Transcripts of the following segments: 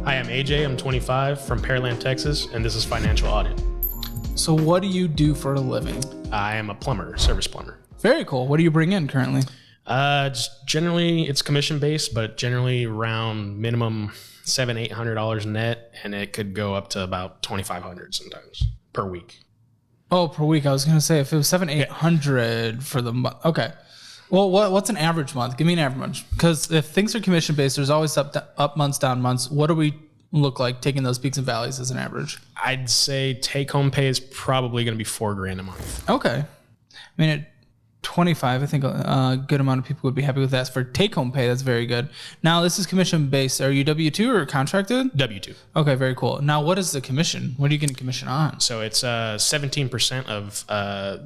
Hi, I'm AJ. I'm 25 from Pearland, Texas, and this is Financial Audit. So what do you do for a living? I am a plumber, service plumber. Very cool. What do you bring in currently? Just generally, it's commission based, but generally around minimum $700-800 net, and it could go up to about $2,500 sometimes per week. Oh, per week. I was gonna say if it was $700-800 for the month. Okay. Well, what's an average month? Give me an average month. Because if things are commission based, there's always up months, down months. What do we look like taking those peaks and valleys as an average? I'd say take home pay is probably going to be $4,000 a month. Okay. I mean, at 25, I think a good amount of people would be happy with that. For take home pay, that's very good. Now, this is commission based. Are you W-2 or contracted? W-2. Okay, very cool. Now, what is the commission? What are you getting commission on? So it's 17% of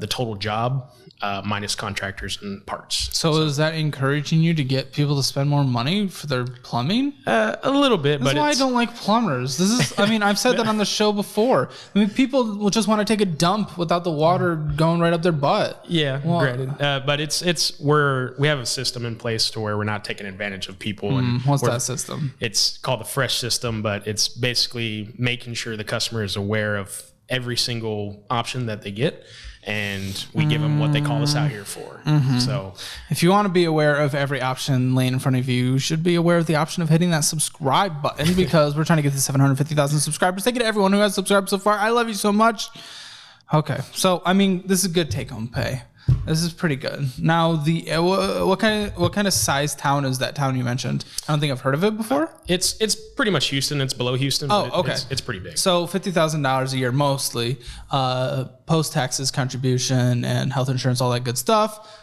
the total job minus contractors and parts. So is that encouraging you to get people to spend more money for their plumbing? A little bit, That's but why I don't like plumbers. This is, I mean, I've said that on the show before. I mean, people will just want to take a dump without the water going right up their butt. Yeah, Well, granted. But we have a system in place to where we're not taking advantage of people. And What's that system? It's called the Fresh System, but it's basically making sure the customer is aware of every single option that they get, and we give them what they call us out here for. So If you want to be aware of every option laying in front of you, you should be aware of the option of hitting that subscribe button, because we're trying to get to 750,000 subscribers. Thank you to everyone who has subscribed so far. I love you so much. Okay, so I mean, this is good take-home pay. This is pretty good. Now, what kind of size town is that town you mentioned? I don't think I've heard of it before. it's pretty much Houston. It's below Houston. Oh, but okay. It's pretty big. So $50,000 a year mostly, post taxes, contribution, and health insurance, all that good stuff.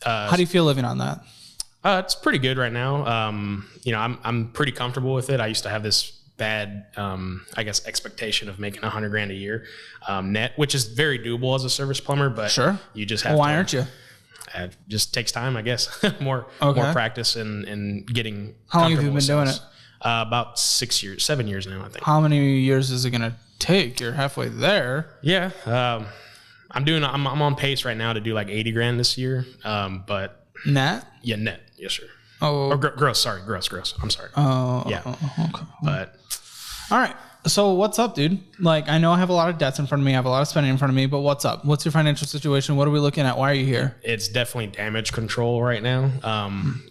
How do you feel living on that? It's pretty good right now. I'm pretty comfortable with it. I used to have this bad, I guess, expectation of making $100,000 a year net, which is very doable as a service plumber. But Sure. you just have. Why aren't you? It just takes time, I guess. more practice and getting. How long have you comfortable been with doing sales. About 7 years now, I think. How many years is it gonna take? You're halfway there. Yeah, I'm on pace right now to do like $80,000 this year. But Net? yeah, net, yes sir. Oh, Or gross. Sorry, gross. I'm sorry. Yeah. Okay. But All right. So what's up, dude? Like, I know I have a lot of debts in front of me. I have a lot of spending in front of me, but what's up? What's your financial situation? What are we looking at? Why are you here? it's definitely damage control right now.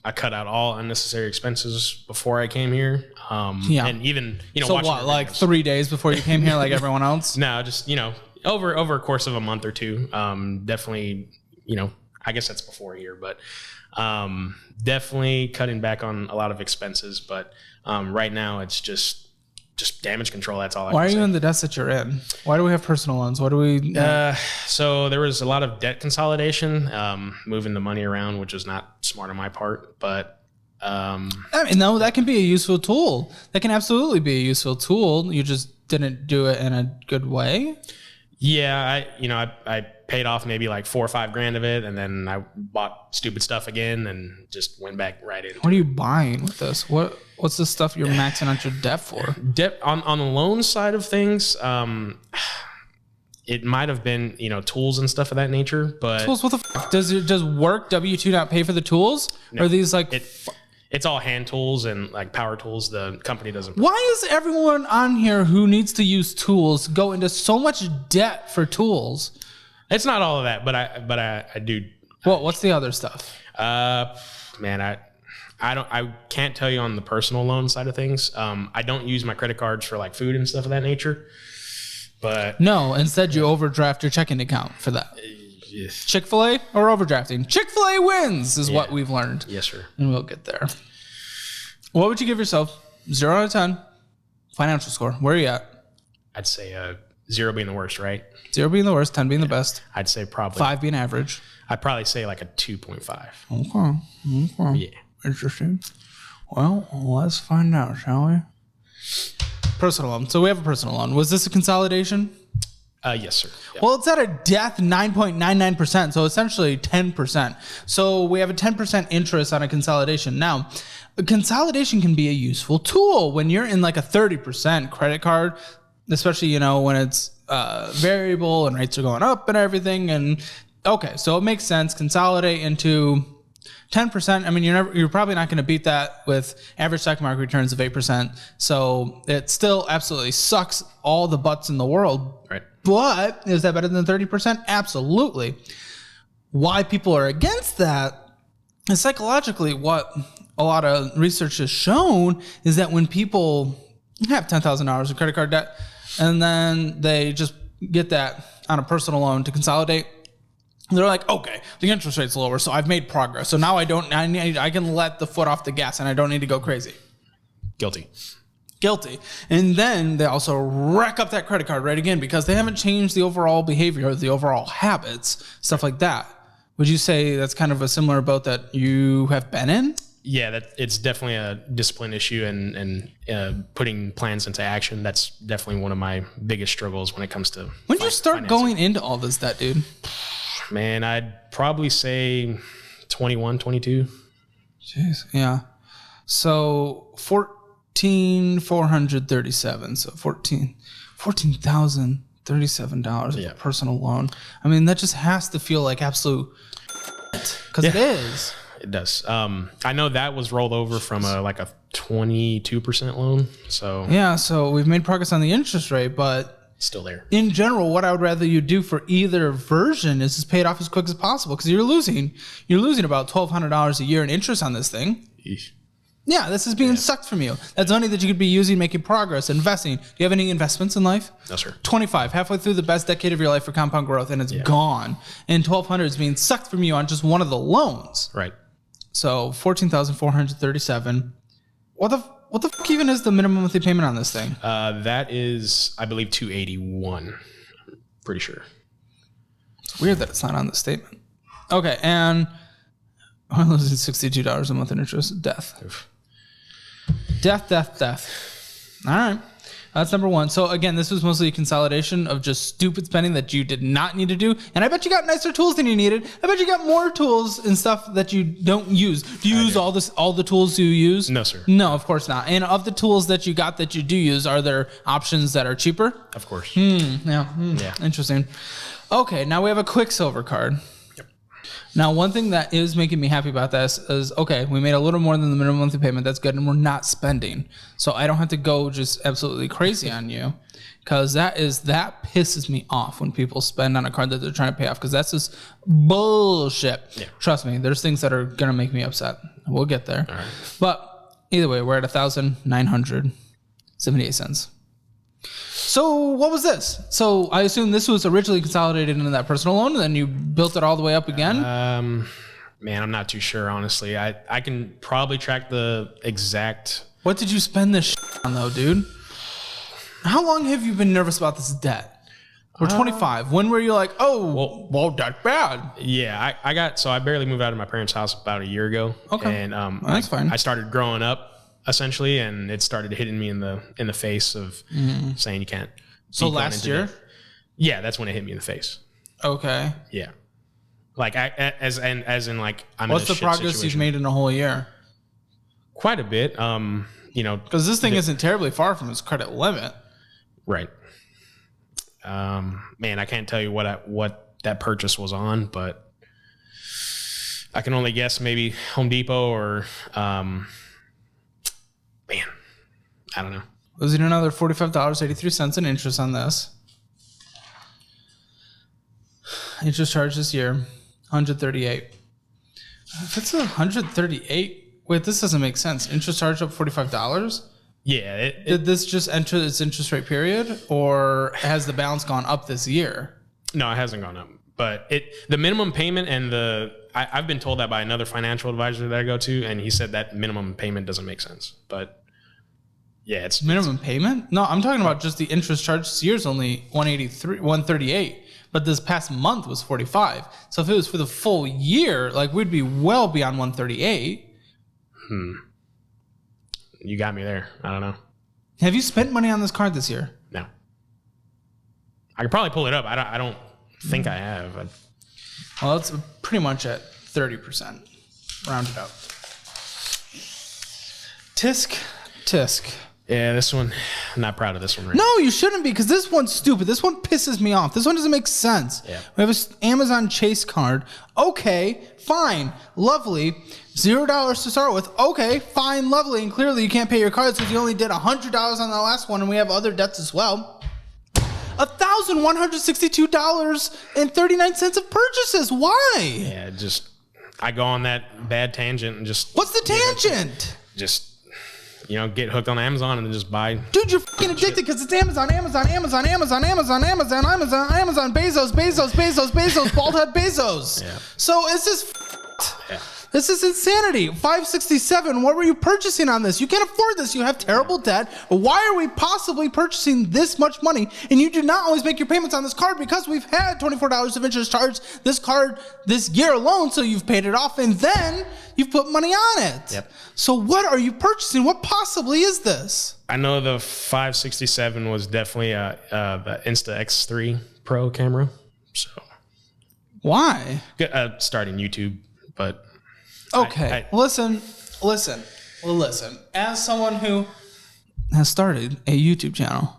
I cut out all unnecessary expenses before I came here. Yeah. And even, So watching what, your like videos. 3 days before you came here like everyone else? No, just, over a course of a month or two, definitely, I guess that's before here, but definitely cutting back on a lot of expenses. But right now it's just damage control. That's all I Why can are say. you in the debts that you're in? Why do we have personal loans? What do we... So there was a lot of debt consolidation, moving the money around, which was not smart on my part, but I mean, no, that can be a useful tool. That can absolutely be a useful tool. You just didn't do it in a good way. yeah, I paid off maybe like $4 or $5,000 of it, and then I bought stupid stuff again and just went back right into What are you buying with this? What's the stuff you're maxing out your debt for? debt on the loan side of things. It might have been, tools and stuff of that nature, but Tools? What the f? Does work W-2 not pay for the tools? Or are these like... it's all hand tools and like power tools. The company doesn't. Why is everyone on here who needs to use tools go into so much debt for tools? It's not all of that, but I do. What's the other stuff? Man, I can't tell you on the personal loan side of things. I don't use my credit cards for like food and stuff of that nature. But No, instead you overdraft your checking account for that. Chick-fil-A or overdrafting? Chick-fil-A wins is what we've learned. yes, sir. And we'll get there. What would you give yourself? 0 out of 10. Financial score. Where are you at? I'd say 0 being the worst, right? 0 being the worst, 10 being the best, I'd say probably 5 being average. I'd probably say like a 2.5. Okay. Yeah. Interesting. Well, let's find out, shall we? Personal loan. So we have a personal loan. Was this a consolidation? Yes, sir. Yeah. Well, it's at a death 9.99%, so essentially 10%. So we have a 10% interest on a consolidation. Now, a consolidation can be a useful tool when you're in like a 30% credit card, especially, when it's variable and rates are going up and everything. And okay, so it makes sense. Consolidate into 10%. I mean, you're probably not going to beat that with average stock market returns of 8%. So it still absolutely sucks all the butts in the world. Right. But is that better than 30%? Absolutely. Why people are against that is psychologically what a lot of research has shown is that when people have $10,000 of credit card debt and then they just get that on a personal loan to consolidate, they're like, okay, the interest rate's lower, so I've made progress. So now I can let the foot off the gas and I don't need to go crazy. Guilty. And then they also rack up that credit card rate again because they haven't changed the overall behavior or the overall habits, stuff like that. Would you say that's kind of a similar boat that you have been in? Yeah, it's definitely a discipline issue and putting plans into action. That's definitely one of my biggest struggles when it comes to When did you start going into all this debt, dude? Man, I'd probably say 21, 22. Jeez, yeah. So 14,437. So $14,037 of a personal loan. I mean, that just has to feel like absolute because it is. It does. I know that was rolled over from a 22% loan. So yeah, so we've made progress on the interest rate, but still there. In general, what I would rather you do for either version is just pay it off as quick as possible because you're losing about $1,200 a year in interest on this thing. Eesh. Yeah, this is being sucked from you. That's money that you could be using, making progress, investing. Do you have any investments in life? No, sir. 25, halfway through the best decade of your life for compound growth, and it's gone. And $1,200 is being sucked from you on just one of the loans. Right. So 14,437. What the fuck even is the minimum monthly payment on this thing? That is, I believe, $281. I'm pretty sure. It's weird that it's not on the statement. Okay, and I'm losing $62 a month in interest. Death. Oof. Death. All right. That's number one. So again, this was mostly a consolidation of just stupid spending that you did not need to do. And I bet you got nicer tools than you needed. I bet you got more tools and stuff that you don't use. Do you use all the tools you use? No, sir. No, of course not. And of the tools that you got that you do use, are there options that are cheaper? Of course. Yeah. Interesting. Okay, now we have a Quicksilver card. Now, one thing that is making me happy about this is, okay, we made a little more than the minimum monthly payment. That's good. And we're not spending. So I don't have to go just absolutely crazy on you because that pisses me off when people spend on a card that they're trying to pay off because that's just bullshit. Yeah. Trust me, there's things that are going to make me upset. We'll get there. All right. But either way, we're at $1,978. So what was this? So I assume this was originally consolidated into that personal loan, and then you built it all the way up again? Man, I'm not too sure, honestly. I can probably track the exact... What did you spend this on, though, dude? How long have you been nervous about this debt? We're 25. When were you like, well, that's bad? Yeah, I barely moved out of my parents' house about a year ago. Okay. And that's fine. I started growing up, essentially, and it started hitting me in the face of saying you can't. So last year? Yeah, that's when it hit me in the face. Okay. Yeah. Like as in like I'm What's in a the progress situation. you've made in a whole year? Quite a bit. Because this thing isn't terribly far from its credit limit. Right. Man, I can't tell you what that purchase was on, but I can only guess maybe Home Depot or man, I don't know. Losing another $45.83 in interest on this. Interest charge this year, $138. If it's $138, wait, this doesn't make sense. Interest charge up $45? Yeah. Did this just enter its interest rate period, or has the balance gone up this year? No, it hasn't gone up. But the minimum payment and I've been told that by another financial advisor that I go to, and he said that minimum payment doesn't make sense. But yeah, it's minimum payment. No, I'm talking about just the interest charge. This year's only $138, but this past month was $45. So if it was for the full year, like we'd be well beyond $138. You got me there. I don't know. Have you spent money on this card this year? No. I could probably pull it up. I don't think I have. Well, it's pretty much at 30%. Round it up. Tisk. Yeah, this one, I'm not proud of this one. Right No, you shouldn't be, because this one's stupid. This one pisses me off. This one doesn't make sense. Yeah. We have an Amazon Chase card. Okay, fine, lovely. $0 to start with. Okay, fine, lovely. And clearly you can't pay your cards because you only did $100 on the last one, and we have other debts as well. $1,162.39 of purchases. Why? Yeah, just I go on that bad tangent and just. What's the tangent? Just. Get hooked on Amazon and then just buy. Dude, you're fucking addicted because it's Amazon, Bezos, bald head Bezos. Yeah. So it's just This is insanity. 567. What were you purchasing on this? You can't afford this. You have terrible debt. Why are we possibly purchasing this much money? And you do not always make your payments on this card because we've had $24 of interest charged this card this year alone. So you've paid it off and then you've put money on it. Yep. So what are you purchasing? What possibly is this? I know the 567 was definitely the Insta X3 Pro camera. So why? Starting YouTube, but okay. Listen. As someone who has started a YouTube channel,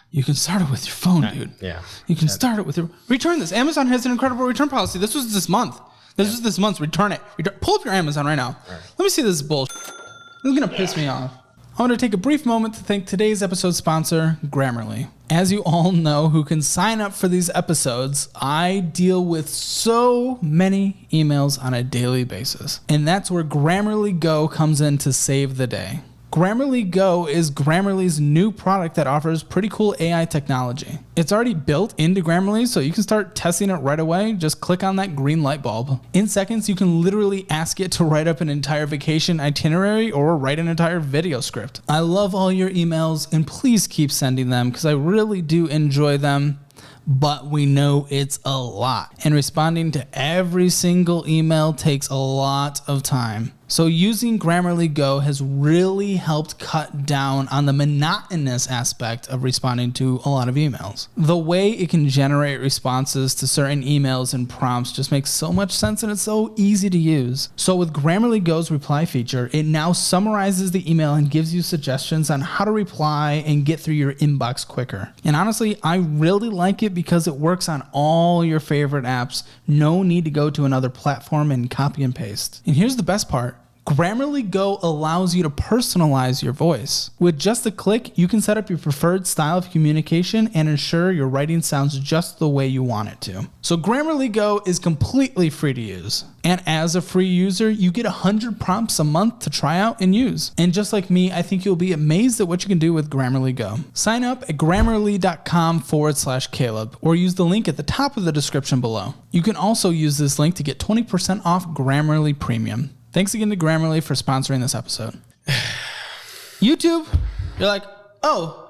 you can start it with your phone, dude. Yeah. You can start it with your return this. Amazon has an incredible return policy. This was this month. This was this month's return it. Pull up your Amazon right now. Right. Let me see this bullshit. This is gonna piss me off. I want to take a brief moment to thank today's episode sponsor, Grammarly. As you all know who can sign up for these episodes, I deal with so many emails on a daily basis. And that's where Grammarly Go comes in to save the day. Grammarly Go is Grammarly's new product that offers pretty cool AI technology. It's already built into Grammarly, so you can start testing it right away. Just click on that green light bulb. In seconds, you can literally ask it to write up an entire vacation itinerary or write an entire video script. I love all your emails, and please keep sending them because I really do enjoy them. But we know it's a lot. And responding to every single email takes a lot of time. So using Grammarly Go has really helped cut down on the monotonous aspect of responding to a lot of emails. The way it can generate responses to certain emails and prompts just makes so much sense, and it's so easy to use. So with Grammarly Go's reply feature, it now summarizes the email and gives you suggestions on how to reply and get through your inbox quicker. And honestly, I really like it because it works on all your favorite apps. No need to go to another platform and copy and paste. And here's the best part. Grammarly Go allows you to personalize your voice. With just a click, you can set up your preferred style of communication and ensure your writing sounds just the way you want it to. So Grammarly Go is completely free to use. And as a free user, you get 100 prompts a month to try out and use. And just like me, I think you'll be amazed at what you can do with Grammarly Go. Sign up at grammarly.com/Caleb or use the link at the top of the description below. You can also use this link to get 20% off Grammarly Premium. Thanks again to Grammarly for sponsoring this episode. YouTube, you're like, oh,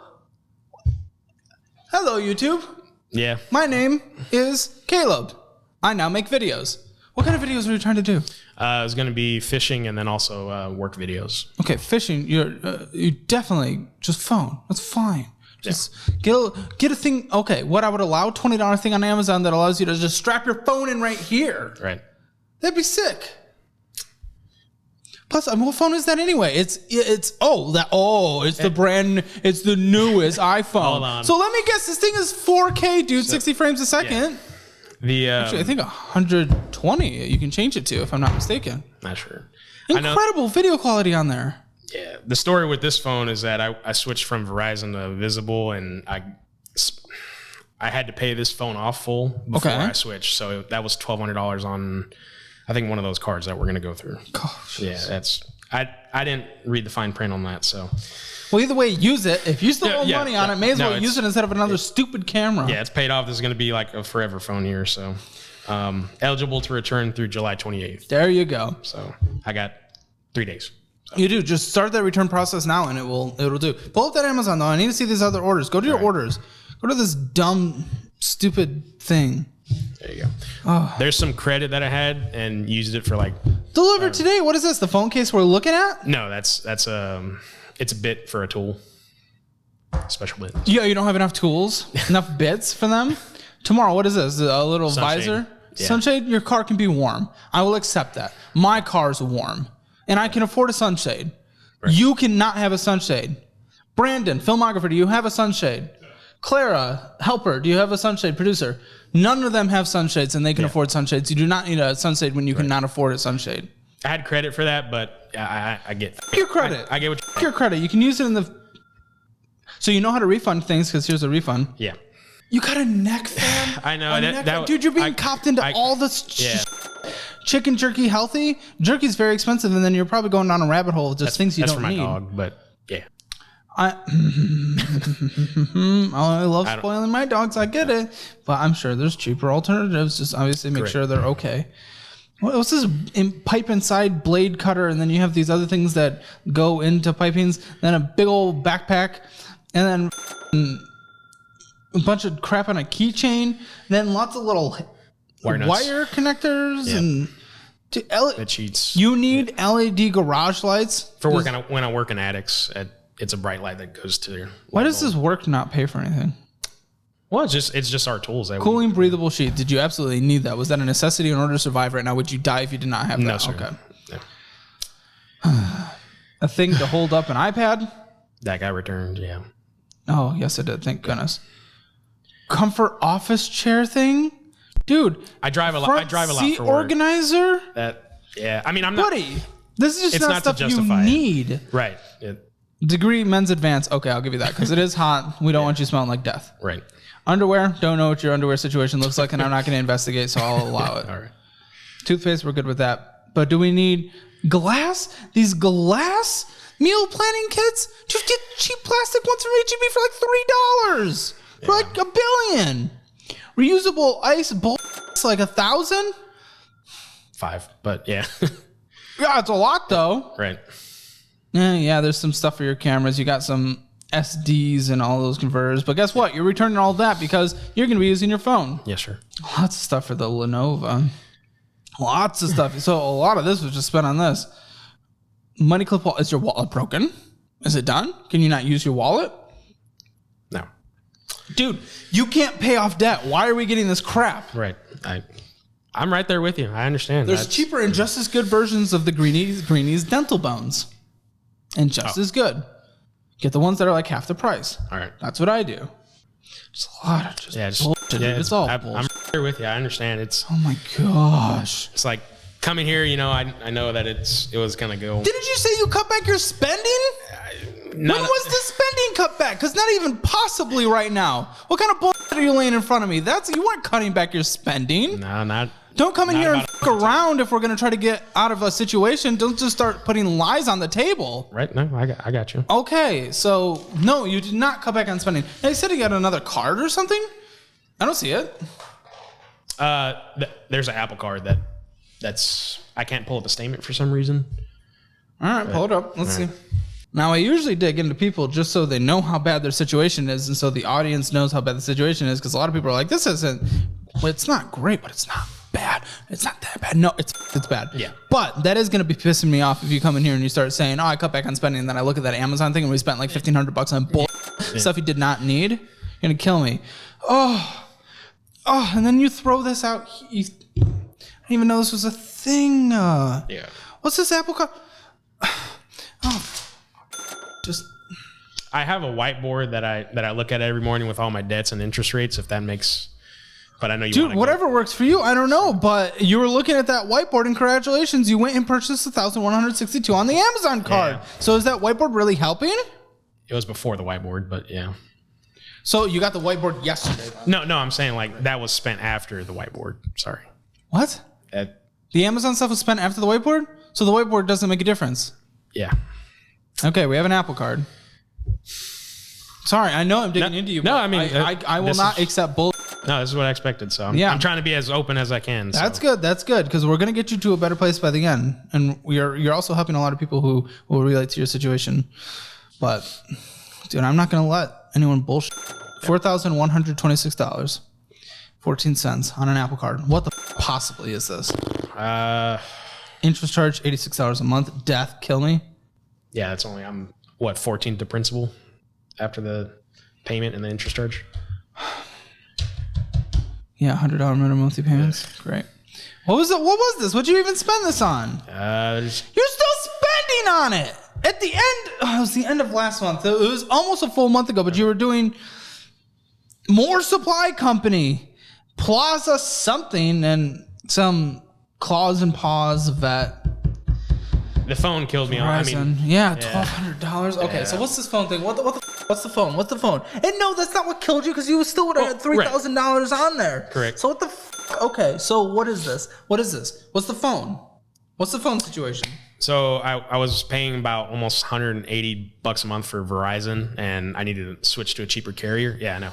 hello, YouTube. Yeah. My name is Caleb. I now make videos. What kind of videos are you trying to do? It's going to be fishing and then also work videos. Okay, fishing. You definitely just phone. That's fine. Just get a thing. Okay, what I would allow, $20 thing on Amazon that allows you to just strap your phone in right here. Right. That'd be sick. Plus, what phone is that anyway? It's the newest iPhone. Hold on. So let me guess, this thing is 4K, dude, 60 frames a second. Yeah. Actually, I think 120 you can change it to, if I'm not mistaken. Not sure. Incredible video quality on there. Yeah. The story with this phone is that I switched from Verizon to Visible, and I had to pay this phone off full before I switched. So that was $1,200 on, I think, one of those cards that we're going to go through. Gosh. Yeah, I didn't read the fine print on that, so. Well, either way, use it. If you still owe money on it, may as well use it instead of another stupid camera. Yeah, it's paid off. This is going to be like a forever phone here, so. Eligible to return through July 28th. There you go. So I got 3 days. So. You do. Just start that return process now, and it'll do. Pull up that Amazon, though. I need to see these other orders. Go to your orders. Go to this dumb, stupid thing. There you go. Oh. There's some credit that I had and used it for like delivered today. What is this? The phone case we're looking at? No, it's a bit for a tool. Special bit. Yeah, you don't have enough tools, enough bits for them. Tomorrow, what is this? A little sunshade. Visor? Yeah. Sunshade? Your car can be warm. I will accept that. My car's warm, and I can afford a sunshade. Right. You cannot have a sunshade. Brandon, filmographer, do you have a sunshade? Clara, helper, do you have a sunshade? Producer. None of them have sunshades, and they can afford sunshades. You do not need a sunshade when you cannot afford a sunshade. I had credit for that, but I get your credit. I get what your credit. You can use it in the. So you know how to refund things because here's a refund. Yeah. You got a neck fan. I know dude. You're being copped into all this. Chicken jerky healthy. Jerky's very expensive, and then you're probably going down a rabbit hole of just things you don't need. That's for my dog, but yeah. I love spoiling my dogs. I get it, but I'm sure there's cheaper alternatives. Just obviously make sure they're okay. What's this pipe inside blade cutter? And then you have these other things that go into pipings. Then a big old backpack, and then a bunch of crap on a keychain. Then lots of little wire connectors and. That cheats. You need LED garage lights for when I work in attics. It's a bright light that goes to your. Why does this work not pay for anything? Well, it's just our tools. Cooling, breathable sheet. Did you absolutely need that? Was that a necessity in order to survive right now? Would you die if you did not have that? No, sir. Okay. No. A thing to hold up an iPad? That got returned, yeah. Oh, yes, it did. Thank goodness. Comfort office chair thing? Dude. I drive a lot for work. Organizer? I mean, I'm not. Buddy, this is just not stuff you need. Right. Degree men's advance. Okay, I'll give you that because it is hot. We don't want you smelling like death. Right. Underwear. Don't know what your underwear situation looks like, and I'm not going to investigate, so I'll allow it. All right. Toothpaste. We're good with that. But do we need glass? These glass meal planning kits? Just get cheap plastic ones from H-E-B for like $3 for like $1 billion. Reusable ice bowl like 1,000. 5, but yeah. Yeah, it's a lot though. Right. Yeah, there's some stuff for your cameras. You got some SDs and all those converters. But guess what? You're returning all that because you're going to be using your phone. Yes, sir. Lots of stuff for the Lenovo. Lots of stuff. So a lot of this was just spent on this. Money clip wallet. Is your wallet broken? Is it done? Can you not use your wallet? No. Dude, you can't pay off debt. Why are we getting this crap? Right. I'm right there with you. I understand. There's cheaper and just as good versions of the Greenies dental bones. And just as good. Get the ones that are like half the price. All right. That's what I do. Just a lot of bullshit. It's all bullshit. I'm there with you. I understand. Oh my gosh. It's like coming here, I know that it was going to go. Didn't you say you cut back your spending? When was the spending cut back? Because not even possibly right now. What kind of bullshit are you laying in front of me? You weren't cutting back your spending. No, not. Don't come in here and fuck around if we're going to try to get out of a situation. Don't just start putting lies on the table. Right. No, I got you. Okay. So, no, you did not cut back on spending. Now, you said you got another card or something? I don't see it. There's an Apple card that's I can't pull up the statement for some reason. All right, pull it up. Let's see. Now, I usually dig into people just so they know how bad their situation is and so the audience knows how bad the situation is because a lot of people are like, this isn't, well, it's not great, but it's not bad. It's not that bad. No, it's bad. Yeah. But that is going to be pissing me off if you come in here and you start saying, oh, I cut back on spending, and then I look at that Amazon thing and we spent like $1,500 on stuff you did not need. You're going to kill me. Oh, and then you throw this out. I didn't even know this was a thing. Yeah. What's this Apple card? I have a whiteboard that I look at every morning with all my debts and interest rates, if that makes. But I know you. Dude, whatever works for you. I don't know, but you were looking at that whiteboard, and congratulations, you went and purchased 1,162 on the Amazon card. Yeah. So is that whiteboard really helping? It was before the whiteboard, but yeah. So you got the whiteboard yesterday? No, I'm saying like that was spent after the whiteboard. Sorry. What? The Amazon stuff was spent after the whiteboard, so the whiteboard doesn't make a difference. Yeah. Okay, we have an Apple card. Sorry, I know I'm digging into you. No, I mean, I will not accept bull. No, this is what I expected. So I'm trying to be as open as I can. That's good. That's good because we're gonna get you to a better place by the end, and you're also helping a lot of people who will relate to your situation. But dude, I'm not gonna let anyone bullshit. $4,126, 14 cents on an Apple card. What the possibly is this? Interest charge $86 a month. Death, kill me. Yeah, that's only 14 to principal after the payment and the interest charge. Yeah, $100 minimum monthly payments. Yes. Great. What was it? What was this? What'd you even spend this on? You're still spending on it. At the end, it was the end of last month. It was almost a full month ago, but you were doing more supply company, Plaza something, and some claws and paws vet. The phone killed me. Yeah, $1,200. Okay, so what's this phone thing? What's the phone? What's the phone? And no, that's not what killed you because you still would have had $3,000 on there. Correct. So what the? Okay, so what is this? What's the phone? What's the phone situation? So I was paying about almost $180 a month for Verizon, and I needed to switch to a cheaper carrier. Yeah, I know.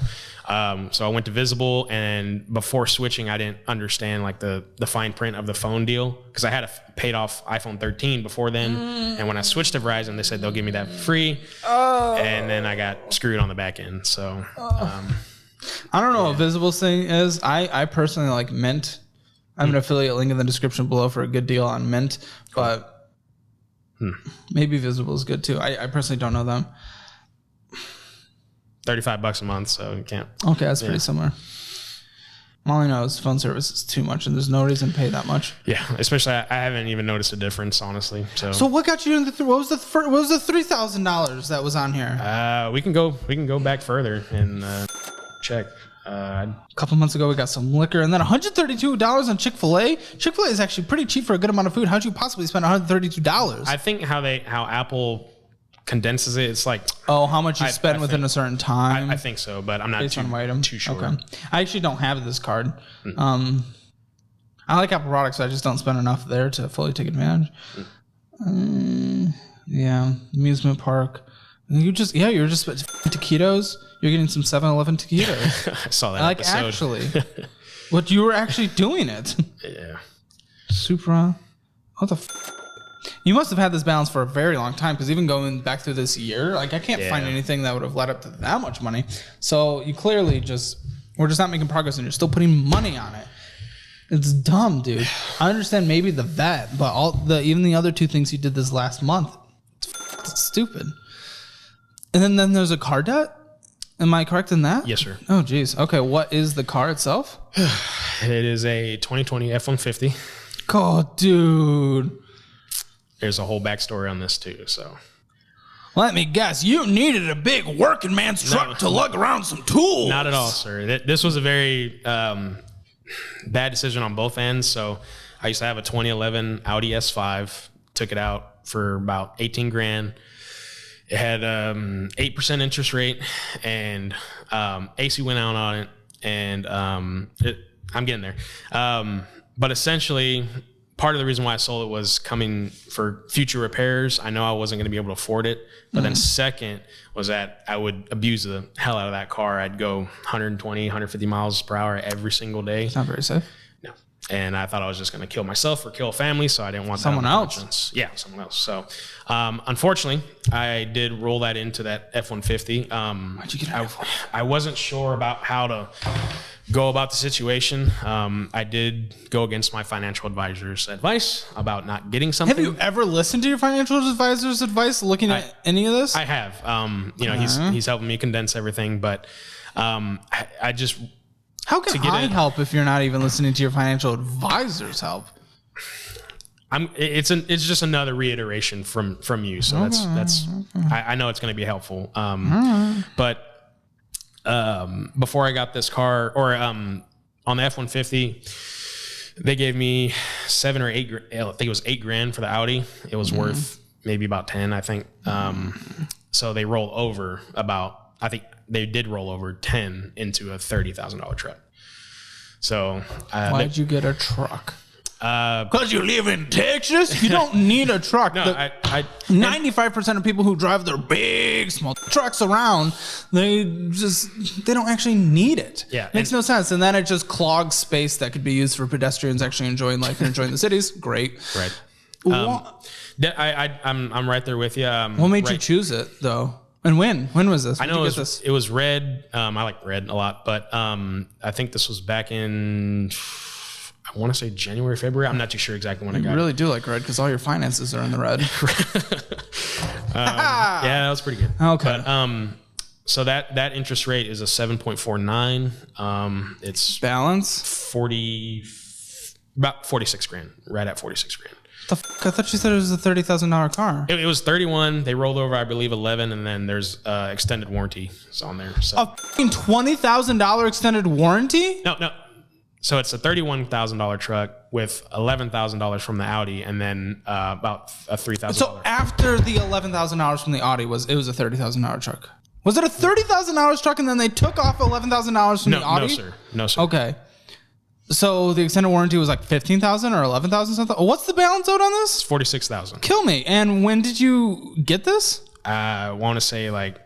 So I went to Visible, and before switching, I didn't understand like the fine print of the phone deal because I had a paid off iPhone 13 before then. And when I switched to Verizon, they said they'll give me that for free. And then I got screwed on the back end. So I don't know what Visible's thing is. I personally like Mint. I have an affiliate link in the description below for a good deal on Mint, but maybe Visible is good too. I personally don't know them. $35 a month, so you can't. Okay, that's pretty similar. All I know is phone service is too much, and there's no reason to pay that much. Yeah, especially I haven't even noticed a difference, honestly. So what got you into what was the $3,000 that was on here? We can go back further and check. A couple months ago, we got some liquor, and then $132 on Chick-fil-A. Chick-fil-A is actually pretty cheap for a good amount of food. How'd you possibly spend $132? I think how Apple condenses it, it's like how much you spend within a certain time. I think so, but I'm not too sure. Okay. I actually don't have this card. I like Apple products. I just don't spend enough there to fully take advantage. Yeah, amusement park. You're just taquitos. You're getting some 7-Eleven taquitos. I saw that episode. Actually, what you were actually doing it. Yeah. Supra. What the You must have had this balance for a very long time because even going back through this year, like I can't find anything that would have led up to that much money. So you clearly we're just not making progress and you're still putting money on it. It's dumb, dude. I understand maybe the vet, but even the other two things you did this last month, it's stupid. And then there's a car debt. Am I correct in that? Yes, sir. Oh, geez. Okay, what is the car itself? It is a 2020 F-150. God, dude. There's a whole backstory on this too. So, let me guess. You needed a big working man's truck to lug around some tools. Not at all, sir. This was a very bad decision on both ends. So, I used to have a 2011 Audi S5. Took it out for about 18 grand. It had 8% interest rate, and AC went out on it, and I'm getting there. But essentially, part of the reason why I sold it was coming for future repairs. I know I wasn't going to be able to afford it. But then second was that I would abuse the hell out of that car. I'd go 120, 150 miles per hour every single day. It's not very safe. No. And I thought I was just going to kill myself or kill a family, so I didn't want someone that else. Conscience. Yeah, someone else. So, unfortunately, I did roll that into that F-150. Why'd you get an F-150? I wasn't sure about how to go about the situation. I did go against my financial advisor's advice about not getting something. Have you ever listened to your financial advisor's advice looking at any of this? I have. He's helping me condense everything, but I just... How can I help if you're not even listening to your financial advisor's help? It's just another reiteration from you. So I know it's going to be helpful. But before I got this car, or on the F-150, they gave me 7 or 8. I think it was 8 grand for the Audi. It was worth maybe about 10, I think. So they roll over I think they did roll over 10 into a $30,000 truck. So why'd you get a truck? Because you live in Texas? You don't need a truck. No, 95% of people who drive their big, small trucks around, they don't actually need it. Yeah. Makes no sense. And then it just clogs space that could be used for pedestrians actually enjoying life and enjoying the cities. Great. Right. I'm right there with you. What made you choose it, though? And when was this? I know it was red. I like red a lot, but I think this was back in, I want to say January, February. I'm not too sure exactly when I got it. You really do like red because all your finances are in the red. Yeah, that was pretty good. Okay. But, so that interest rate is a 7.49. It's balance about 46 grand, right at 46 grand. The fuck? I thought you said it was a $30,000 car. It was 31. They rolled over, I believe, 11, and then there's extended warranty is on there. So A fucking $20,000 extended warranty? no. So it's a $31,000 truck with $11,000 from the Audi, and then about a $3,000. So after the $11,000 from the Audi, it was a $30,000 truck. Was it a $30,000 truck, and then they took off $11,000 from the Audi? No, sir. Okay. So the extended warranty was like $15,000 or $11,000 something. What's the balance owed on this? It's $46,000. Kill me. And when did you get this? I want to say like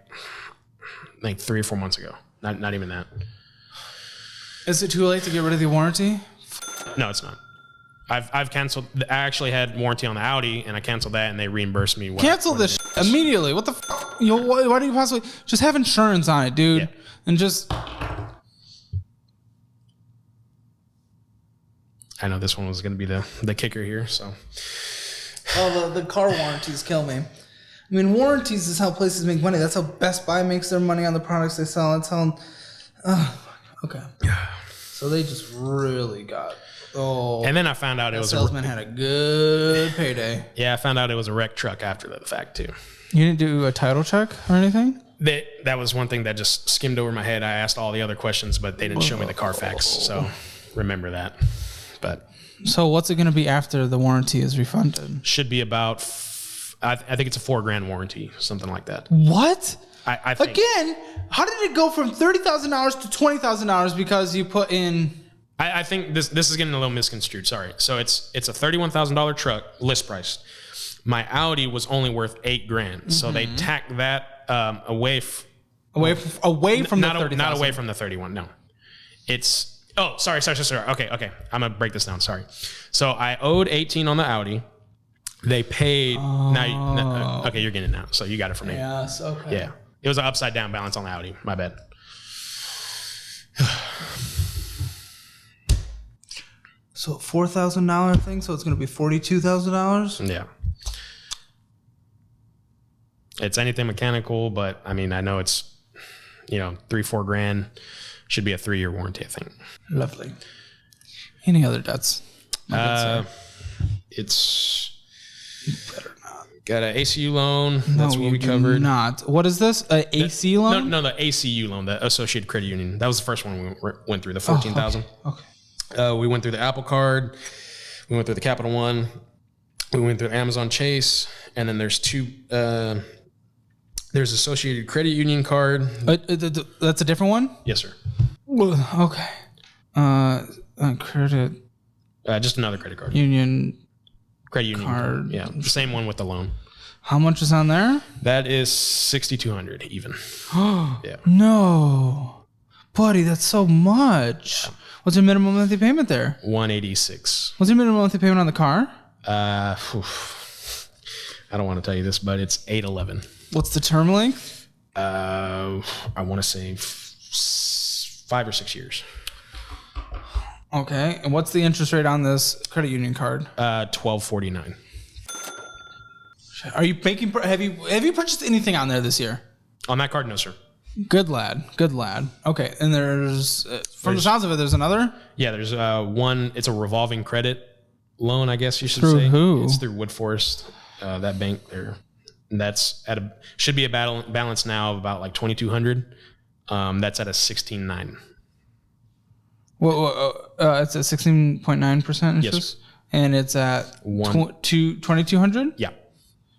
3 or 4 months ago. Not even that. Is it too late to get rid of the warranty? No, it's not. I've canceled. I actually had warranty on the Audi, and I canceled that, and they reimbursed me. Cancel this immediately. What the fuck? Why do you possibly just have insurance on it, dude? Yeah. And just. I know this one was going to be the kicker here. So. Oh, the car warranties kill me. I mean, warranties is how places make money. That's how Best Buy makes their money on the products they sell. That's how. Okay. So they just really got. Oh. And then I found out it was salesman had a good payday. Yeah, I found out it was a wrecked truck after the fact too. You didn't do a title check or anything? That was one thing that just skimmed over my head. I asked all the other questions, but they didn't show me the Carfax. So remember that. But so what's it going to be after the warranty is refunded? Should be about. I think it's a $4,000 warranty, something like that. What? I think. Again, how did it go from $30,000 to $20,000 because you put in? I think this is getting a little misconstrued. Sorry. So it's a $31,000 truck, list price. My Audi was only worth $8,000, mm-hmm. So they tacked that away from the 30,000. Not away from the 31. No, it's. Oh, sorry. Okay. I'm gonna break this down. Sorry. So I owed 18 on the Audi. They paid. Okay, you're getting it now. So you got it from me. Yes. Okay. Yeah. It was an upside down balance on the Audi. My bad. So $4,000 thing. So it's gonna be $42,000. Yeah. It's anything mechanical, but I mean, I know it's $3-4 grand. Should be a 3-year warranty, I think. Lovely. Any other debts? It's better not. Got an ACU loan. That's what we covered. Not. What is this? An AC loan? No, the ACU loan, the Associated Credit Union. That was the first one we went through, the $14,000. Okay. We went through the Apple Card. We went through the Capital One. We went through Amazon Chase, and then there's two. There's Associated Credit Union card. That's a different one? Yes, sir. Okay. Credit. Just another credit card. Credit union card. Yeah, the same one with the loan. How much is on there? That is $6,200 even. Yeah. No, buddy, that's so much. Yeah. What's your minimum monthly payment there? $186. What's your minimum monthly payment on the car? I don't want to tell you this, but it's $811. What's the term length? I want to say 5 or 6 years. Okay, and what's the interest rate on this credit union card? 12.49. Are you making? Have you purchased anything on there this year? On that card, no, sir. Good lad. Okay, and there's from the sounds of it, there's another. Yeah, there's one. It's a revolving credit loan, I guess you should through say. Who? It's through Woodforest, that bank there. And that's should be a balance now of about like $2,200. That's at a 16.9. Well, it's at 16.9% interest. Yes, and it's at $2,200. Yeah.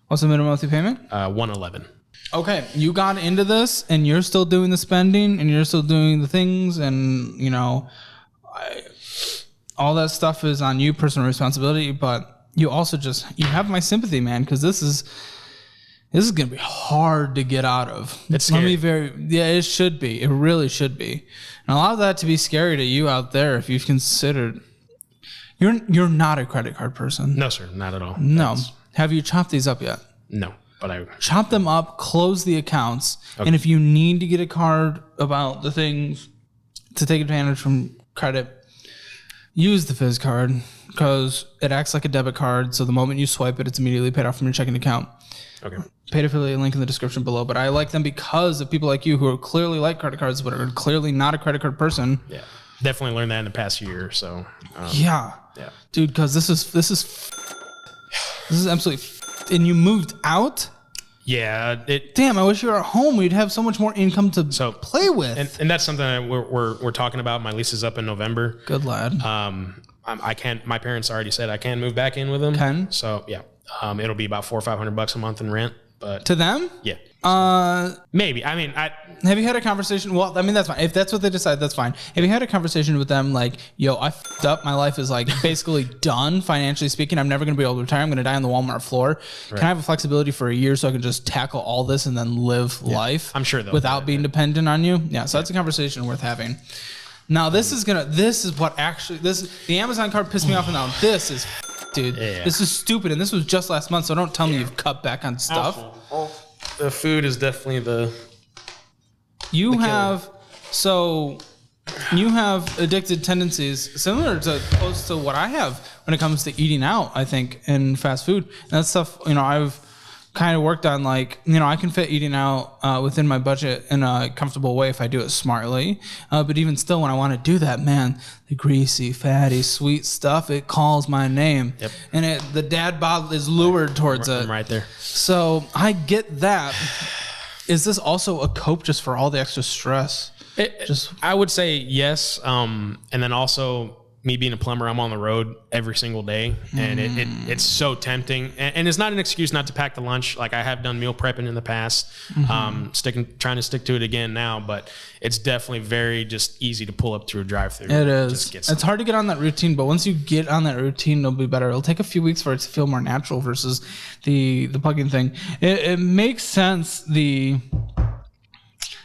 What's the minimum monthly payment? $111. Okay, you got into this, and you're still doing the spending, and you're still doing the things, and all that stuff is on you, personal responsibility. But you also you have my sympathy, man, because this is gonna be hard to get out of. It's scary. It should be. It really should be. And allow that to be scary to you out there if you've considered. You're not a credit card person. No, sir, not at all. No. Have you chopped these up yet? No, but I chop them up, close the accounts, okay. And if you need to get a card about the things to take advantage from credit, use the Fizz card because it acts like a debit card. So the moment you swipe it, it's immediately paid off from your checking account. Okay. Paid affiliate link in the description below. But I like them because of people like you who are clearly like credit cards, but are clearly not a credit card person. Yeah, definitely learned that in the past year. So yeah, yeah, dude, because this is This is absolutely. And you moved out? Yeah. Damn, I wish you were at home. We'd have so much more income to play with. And that's something that we're talking about. My lease is up in November. Good lad. I can't. My parents already said I can move back in with them. Can? So yeah, it'll be about $400 or $500 a month in rent. But to them? Yeah. Maybe. I mean, have you had a conversation? Well, I mean, that's fine. If that's what they decide, that's fine. Have you had a conversation with them like, yo, I f***ed up. My life is like basically done financially speaking. I'm never going to be able to retire. I'm going to die on the Walmart floor. Right. Can I have a flexibility for a year so I can just tackle all this and then live life? I'm sure without being dependent on you. Yeah. So that's a conversation worth having. Now this is what actually, the Amazon card pissed me off, and now this is, dude, this is stupid. And this was just last month. So don't tell me you've cut back on stuff. The food is definitely you have addicted tendencies similar to close to what I have when it comes to eating out, I think, in fast food. And that stuff, I've kind of worked on, like, I can fit eating out within my budget in a comfortable way if I do it smartly. But even still, when I want to do that, man, the greasy, fatty, sweet stuff, it calls my name. Yep. And the dad bod is lured towards it. I'm right there. So I get that. Is this also a cope just for all the extra stress? I would say yes. And then also, me being a plumber, I'm on the road every single day, and it's so tempting. And it's not an excuse not to pack the lunch. Like, I have done meal prepping in the past, trying to stick to it again now, but it's definitely very just easy to pull up through a drive-thru. It is. It's hard to get on that routine, but once you get on that routine, it'll be better. It'll take a few weeks for it to feel more natural versus the plugging thing. It makes sense. The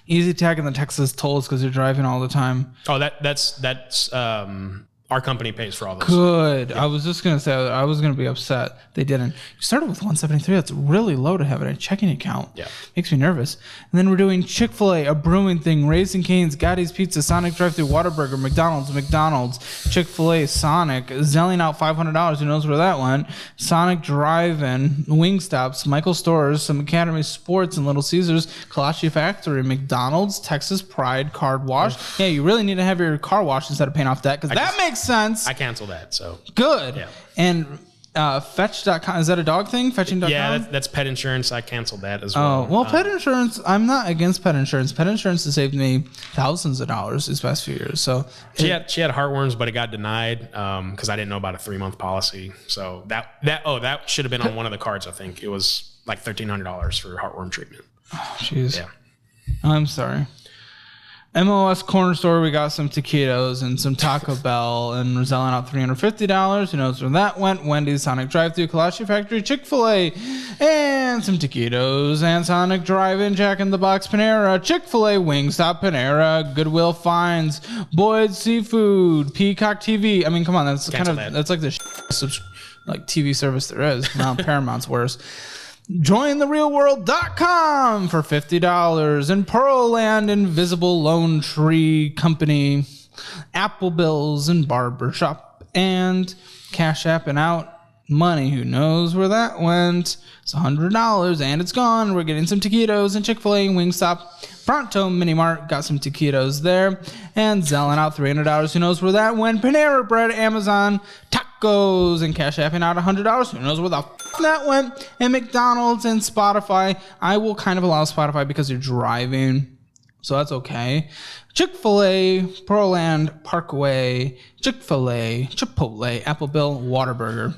easy tag in the Texas tolls because you're driving all the time. Oh, that's our company pays for all those. Good. Yeah. I was just going to say, I was going to be upset they didn't. You started with $173. That's really low to have in a checking account. Yeah. Makes me nervous. And then we're doing Chick-fil-A, a brewing thing, Raising Cane's, Gotti's Pizza, Sonic Drive-Thru, Whataburger, McDonald's, Chick-fil-A, Sonic, Zelling out $500. Who knows where that went? Sonic Drive-In, Wingstops, Michael Stores, some Academy Sports and Little Caesars, Kalashi Factory, McDonald's, Texas Pride, Card Wash. Yeah, you really need to have your car washed instead of paying off debt, because that makes sense. I canceled that, so. Good. Yeah. And fetch.com, is that a dog thing? Fetching.com? Yeah, that's pet insurance. I canceled that as well. Oh, well, pet insurance, I'm not against pet insurance. Pet insurance has saved me thousands of dollars these past few years. So she had heartworms, but it got denied because I didn't know about a 3-month policy. So that should have been on one of the cards, I think. It was like $1,300 for heartworm treatment. Oh, jeez. Yeah. I'm sorry. MOS Corner Store, we got some taquitos and some Taco Bell, and we're selling out $350. Who knows where that went? Wendy's, Sonic Drive-Thru, Kalashi Factory, Chick-fil-A, and some taquitos, and Sonic Drive-In, Jack in the Box, Panera, Chick-fil-A, Wingstop, Panera, Goodwill Finds, Boyd's Seafood, Peacock TV. I mean, come on, that's like the like TV service there is. Now Paramount's worse. JoinTheRealWorld.com for $50, and Pearland Invisible Loan Tree Company, Apple Bills and Barbershop, and Cash App and Out Money. Who knows where that went? It's $100 and it's gone. We're getting some taquitos and Chick-fil-A and Wingstop. Pronto Mini Mart got some taquitos there, and Zelling out $300. Who knows where that went? Panera Bread, Amazon, tacos, and Cash Apping out $100. Who knows where the that went? And McDonald's and Spotify. I will kind of allow Spotify because you're driving, so that's okay. Chick-fil-A, Pearland Parkway, Chick-fil-A, Chipotle, Appleville, Whataburger.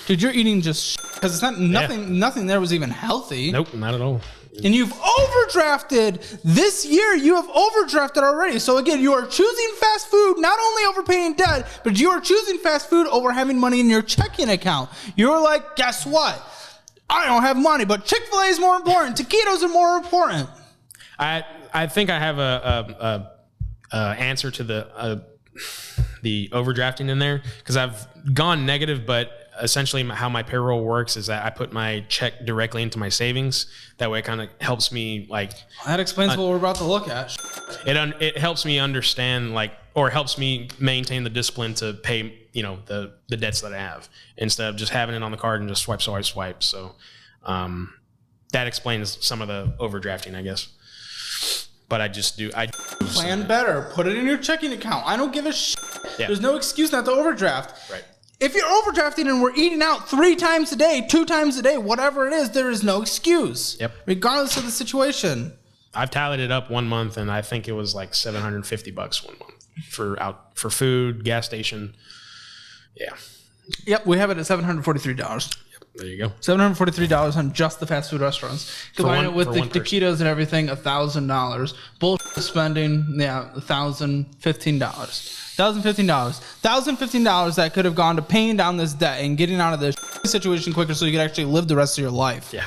Dude, you're eating just because it's not nothing there was even healthy. Nope, not at all. And you've overdrafted this year. You have overdrafted already. So again, you are choosing fast food, not only over paying debt, but you are choosing fast food over having money in your checking account. You're like, guess what? I don't have money, but Chick-fil-A is more important. Taquitos are more important. I think I have a answer to the overdrafting in there, because I've gone negative, but essentially how my payroll works is that I put my check directly into my savings. That way it kind of helps me, like, that explains what we're about to look at. It helps me understand, like, or helps me maintain the discipline to pay, the debts that I have, instead of just having it on the card and just swipe. So that explains some of the overdrafting, I guess. But I plan better. Put it in your checking account. I don't give a shit. Yeah. There's no excuse not to overdraft. Right. If you're overdrafting and we're eating out 3 times a day, 2 times a day, whatever it is, there is no excuse. Yep. Regardless of the situation. I've tallied it up one month, and I think it was like $750 one month for food, gas station. Yeah. Yep, we have it at $743. There you go. $743 on just the fast food restaurants. Combine it with the taquitos and everything, $1,000. Bullshit spending, yeah, $1,015. $1,015 that could have gone to paying down this debt and getting out of this situation quicker so you could actually live the rest of your life. Yeah.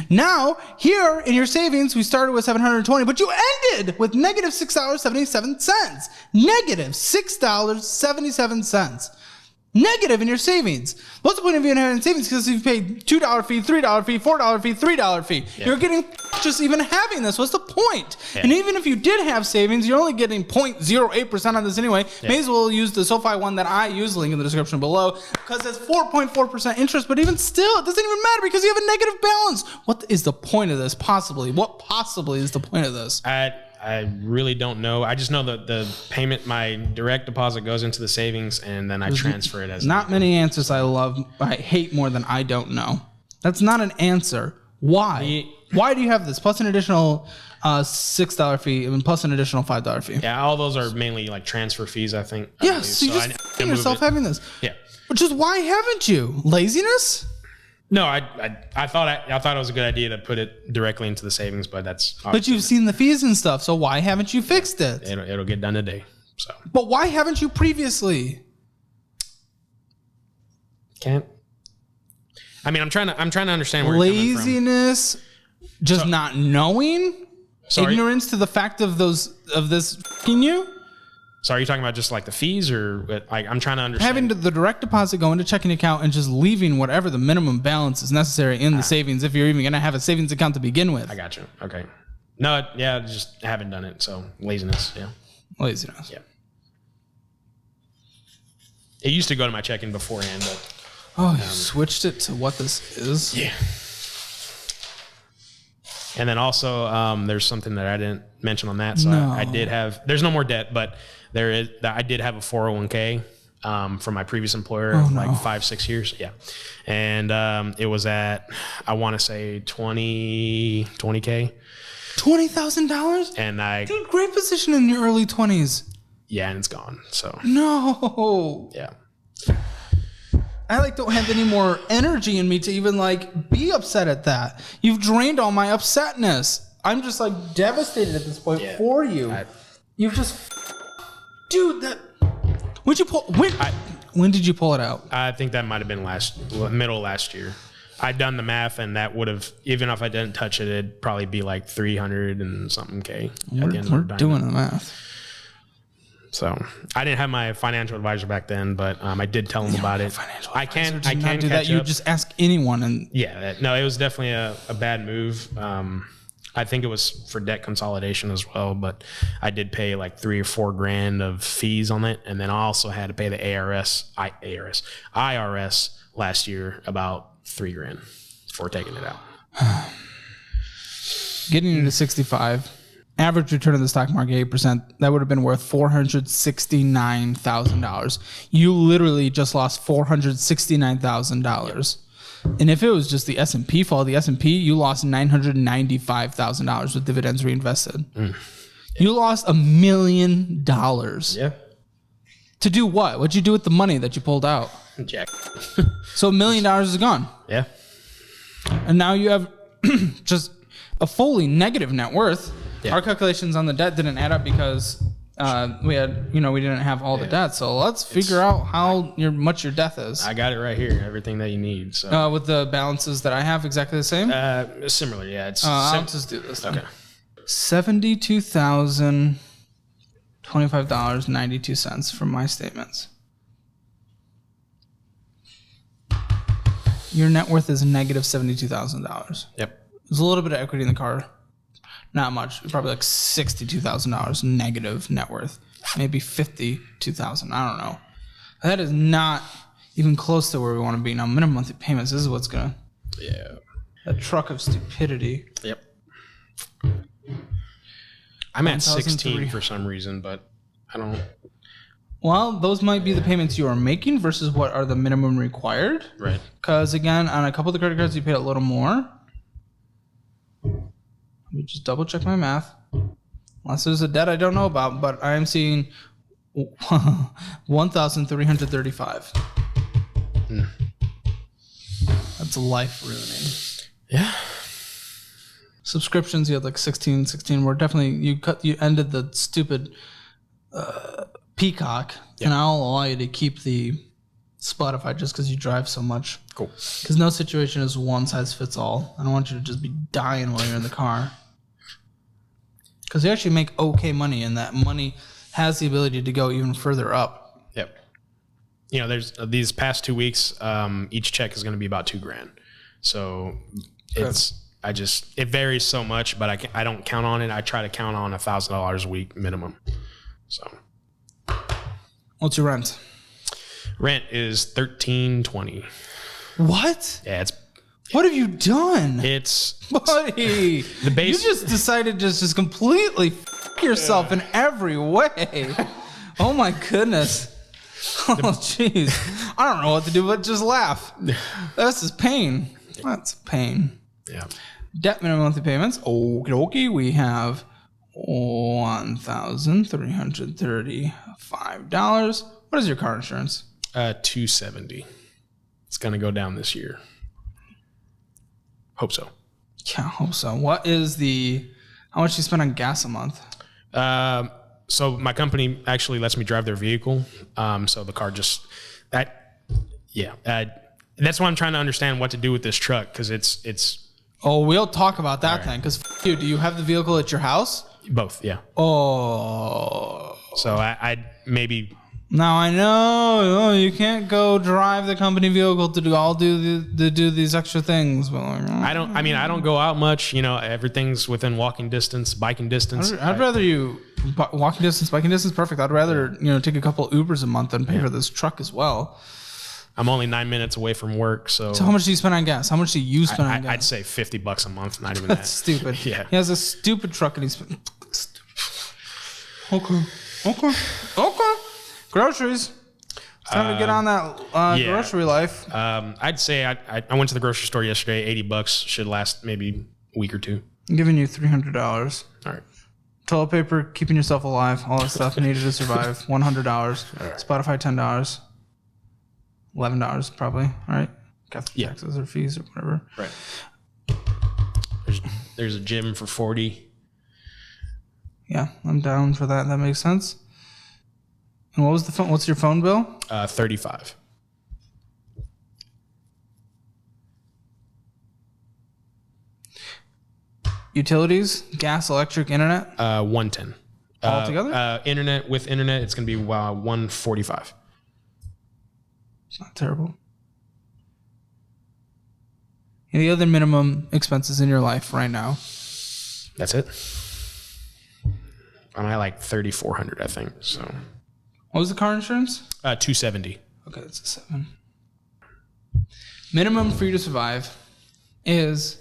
Now, here in your savings, we started with $720, but you ended with negative $6.77. Negative $6.77. Negative in your savings. What's the point of you having savings? Because you've paid $2 fee, $3 fee, $4 fee, $3 fee. Yeah. You're getting just even having this. What's the point? Yeah. And even if you did have savings, you're only getting 0.08% on this anyway. Yeah. May as well use the SoFi one that I use, link in the description below, because it's 4.4% interest, but even still, it doesn't even matter because you have a negative balance. What is the point of this possibly? What possibly is the point of this? I really don't know. I just know that the payment, my direct deposit goes into the savings, and then I transfer it as not many answers I hate more than I don't know. That's not an answer. Why? Why do you have this? Plus an additional $6 fee and plus an additional $5 fee. Yeah, all those are mainly like transfer fees, I think. Yeah, so you just find yourself having this. Yeah. Which is why haven't you? Laziness? No, I thought it was a good idea to put it directly into the savings, but that's. But you've seen the fees and stuff, so why haven't you fixed it? It'll get done today. So. But why haven't you previously? Can't. I mean, I'm trying to understand where laziness, you're coming from. Just not knowing, ignorance to the fact of this f***ing you. So are you talking about just like the fees, or like I'm trying to understand having the direct deposit go into checking account and just leaving whatever the minimum balance is necessary in the savings, if you're even going to have a savings account to begin with? I got you. Okay. No, yeah, just haven't done it. So laziness. Yeah. Laziness. Yeah. It used to go to my checking beforehand, but. Oh, you switched it to what this is? Yeah. And then also, there's something that I didn't mention on that. So no. I did have, there's no more debt, but I did have a 401k from my previous employer, like 5-6 years. Yeah. And it was at, I want to say $20K. $20,000? And dude, great position in your early 20s. Yeah, and it's gone. So. No. Yeah. I don't have any more energy in me to even be upset at that. You've drained all my upsetness. I'm just devastated at this point for you. You've just, dude. When did you pull it out? I think that might have been middle last year. I'd done the math, and that would have, even if I didn't touch it, it'd probably be like 300 and something K. We're doing the math. So I didn't have my financial advisor back then, but I did tell him about it. I can do that. You just ask anyone, and it was definitely a bad move. I think it was for debt consolidation as well, but I did pay like $3 or $4 grand of fees on it, and then I also had to pay the IRS last year about $3 grand before taking it out. Getting into 65. Average return of the stock market, 8%. That would have been worth $469,000. You literally just lost $469,000. And if it was just the S&P fall, you lost $995,000 with dividends reinvested. You lost $1 million. Yeah. To do what? What'd you do with the money that you pulled out? Jack. So $1 million is gone. Yeah. And now you have just a fully negative net worth. Yeah. Our calculations on the debt didn't add up because we didn't have all the debt. So let's figure out how much your debt is. I got it right here, everything that you need. So with the balances that I have, exactly the same. Similar, yeah. I'll just do this. Okay. $72,025.92 from my statements. Your net worth is negative $72,000. Yep. There's a little bit of equity in the car. Not much. Probably like $62,000 negative net worth. Maybe $52,000. I don't know. That is not even close to where we want to be. Now, minimum monthly payments, this is what's going to... Yeah. A truck of stupidity. Yep. I'm at 16 for some reason, but I don't... Well, those might be the payments you are making versus what are the minimum required. Right. Because again, on a couple of the credit cards, you paid a little more. Let me just double check my math. Unless there's a debt I don't know about, but I am seeing 1,335. That's life ruining. Yeah. Subscriptions, you had like 16. We're definitely you ended the stupid Peacock, and I'll allow you to keep the Spotify just because you drive so much. Cool. Because no situation is one size fits all. I don't want you to just be dying while you're in the car. Because you actually make okay money, and that money has the ability to go even further up. Yep. You know, there's these past 2 weeks, each check is going to be about $2,000. So it varies so much, but I don't count on it. I try to count on $1,000 a week minimum. So. What's your rent? Rent is $1,320. What? Yeah, what have you done? It's buddy. The base. You just decided to just completely f yourself in every way. Oh my goodness. Oh jeez. I don't know what to do but just laugh. This is pain. That's pain. Yeah. Debt minimum monthly payments. Okie dokie. We have $1,335. What is your car insurance? $270. It's gonna go down this year. Hope so. Yeah, I hope so. What is how much do you spend on gas a month? So my company actually lets me drive their vehicle. So the car that's why I'm trying to understand what to do with this truck, because it's. Oh, we'll talk about that then. Because you, do you have the vehicle at your house? Both, yeah. Oh. So I maybe. Now I know you can't go drive the company vehicle to do these extra things. But I don't go out much. You know, everything's within walking distance, biking distance. I'd rather you walking distance, biking distance, perfect. I'd rather take a couple Ubers a month and pay for this truck as well. I'm only 9 minutes away from work, so how much do you spend on gas? How much do you spend on gas? I'd say $50 a month, not even That's that. stupid. Yeah. He has a stupid truck and he's Okay. Groceries. It's time to get on that grocery life. I'd say I went to the grocery store yesterday. $80 should last maybe a week or two. I'm giving you $300. All right. Toilet paper, keeping yourself alive, all that stuff needed to survive. $100. Right. Spotify $10. $11 probably. All right. Got the taxes or fees or whatever. Right. There's a gym for $40. Yeah, I'm down for that. That makes sense. And what was the phone? What's your phone bill? $35. Utilities, gas, electric, internet. $110. All together? Internet with internet, it's gonna be $145. It's not terrible. Any other minimum expenses in your life right now? That's it. I'm at like $3,400, I think. So. What was the car insurance? $270. Okay, that's a 7. Minimum for you to survive is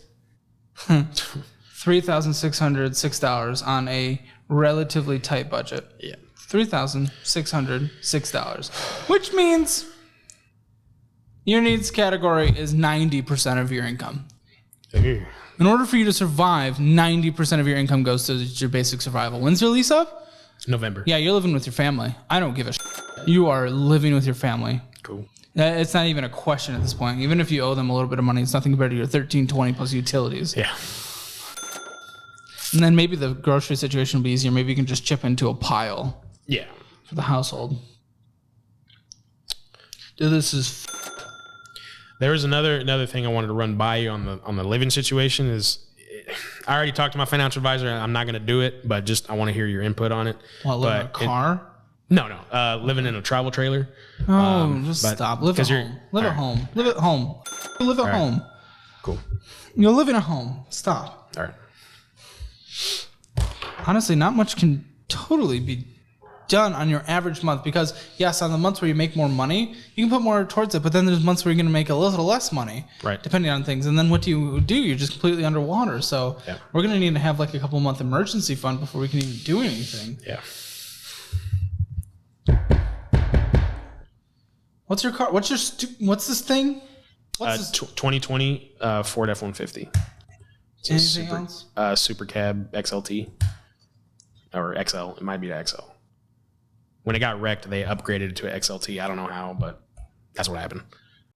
$3,606 on a relatively tight budget. Yeah. $3,606, which means your needs category is 90% of your income. Hey. In order for you to survive, 90% of your income goes to your basic survival. When's your lease up? November. Yeah, you're living with your family. I don't give a shit. You are living with your family. Cool. It's not even a question at this point. Even if you owe them a little bit of money, it's nothing compared to your $1,320 plus utilities. Yeah. And then maybe the grocery situation will be easier. Maybe you can just chip into a pile. Yeah. For the household. Dude, this is. There was another thing I wanted to run by you on the living situation is. I already talked to my financial advisor. I'm not going to do it, but just I want to hear your input on it. What, live in a car? No. Living in a travel trailer. Oh, just stop. Live at home. Live at home. Live at home. Live at home. Cool. You're living at home. Stop. All right. Honestly, not much can totally be done on your average month because, yes, on the months where you make more money, you can put more towards it, but then there's months where you're going to make a little less money, right? Depending on things. And then what do? You're just completely underwater. So we're going to need to have like a couple month emergency fund before we can even do anything. Yeah. What's your car? What's this thing? What's this? 2020 Ford F-150. Anything else? Super Cab XLT or XL. It might be the XL. When it got wrecked, they upgraded it to an XLT. I don't know how, but that's what happened.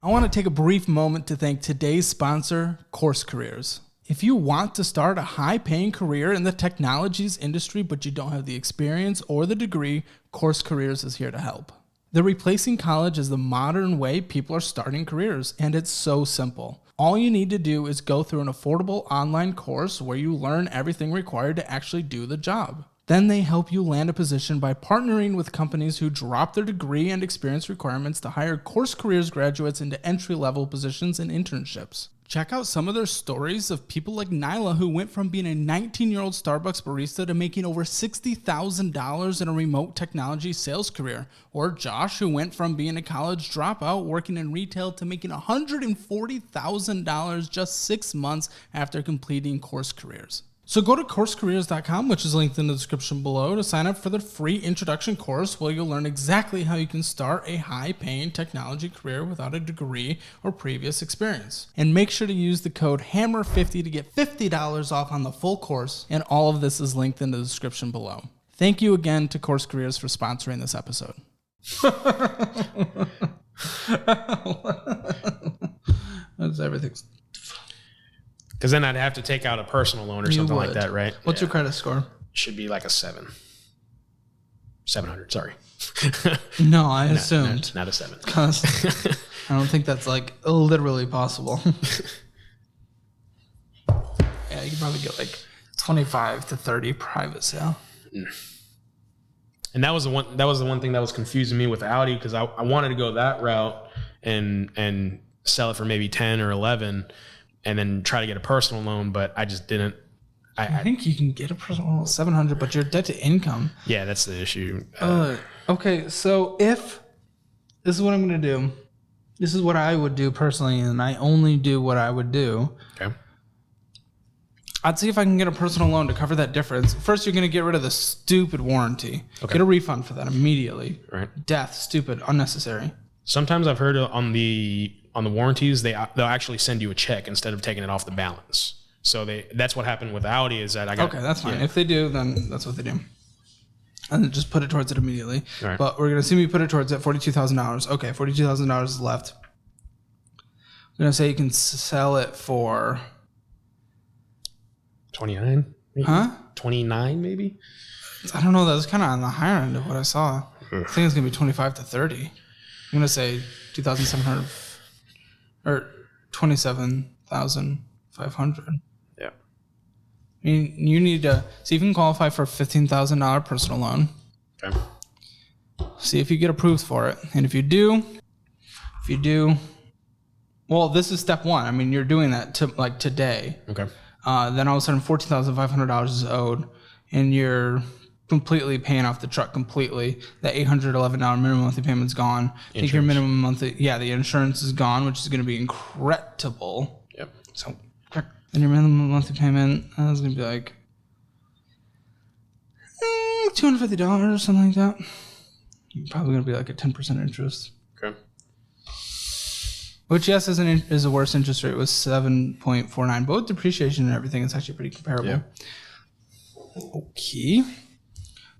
I want to take a brief moment to thank today's sponsor, Course Careers. If you want to start a high-paying career in the technologies industry, but you don't have the experience or the degree, Course Careers is here to help. They're replacing college as the modern way people are starting careers, and it's so simple. All you need to do is go through an affordable online course where you learn everything required to actually do the job. Then they help you land a position by partnering with companies who drop their degree and experience requirements to hire Course Careers graduates into entry-level positions and internships. Check out some of their stories of people like Nyla, who went from being a 19-year-old Starbucks barista to making over $60,000 in a remote technology sales career. Or Josh, who went from being a college dropout working in retail to making $140,000 just 6 months after completing Course Careers. So go to CourseCareers.com, which is linked in the description below, to sign up for the free introduction course where you'll learn exactly how you can start a high-paying technology career without a degree or previous experience. And make sure to use the code HAMMER50 to get $50 off on the full course, and all of this is linked in the description below. Thank you again to Course Careers for sponsoring this episode. That's everything. Because then I'd have to take out a personal loan or something like that, right? What's your credit score? Should be like a 700, sorry. No, I assumed. Not a 7. Because I don't think that's like literally possible. Yeah, you could probably get like 25 to 30 private sale. And that was the one thing that was confusing me with Audi, because I wanted to go that route and sell it for maybe 10 or 11 and then try to get a personal loan, but I just didn't. I think you can get a personal loan 700, but you're debt to income. Yeah, that's the issue. Okay, so if this is what I'm going to do, this is what I would do personally, and I only do what I would do. Okay. I'd see if I can get a personal loan to cover that difference. First, you're going to get rid of the stupid warranty. Okay. Get a refund for that immediately. Right. Death, stupid, unnecessary. Sometimes I've heard on the warranties, they'll actually send you a check instead of taking it off the balance. So that's what happened with Audi, is that I got. Okay, that's fine. Yeah. If they do, then that's what they do. And then just put it towards it immediately. Right. But we're going to see me put it towards it, $42,000. Okay, $42,000 is left. I'm going to say you can sell it for 29, maybe? Huh? 29, maybe? I don't know. That was kind of on the higher end of what I saw. I think it's going to be 25 to 30. I'm going to say 2,700 or 27,500. Yeah. I mean, you need to see if you can qualify for a $15,000 personal loan. Okay. See if you get approved for it. And if you do, well, this is step one. I mean, you're doing that today. Okay. Then all of a sudden $14,500 is owed, and you're completely paying off the truck completely. The $811 minimum monthly payment's gone. I think your minimum monthly, the insurance is gone, which is going to be incredible. Yep. So, and your minimum monthly payment is going to be like $250 or something like that. You're probably going to be like a 10% interest. Okay. Which, yes, is a worse interest rate with 7.49. Both depreciation and everything is actually pretty comparable. Yeah. Okay.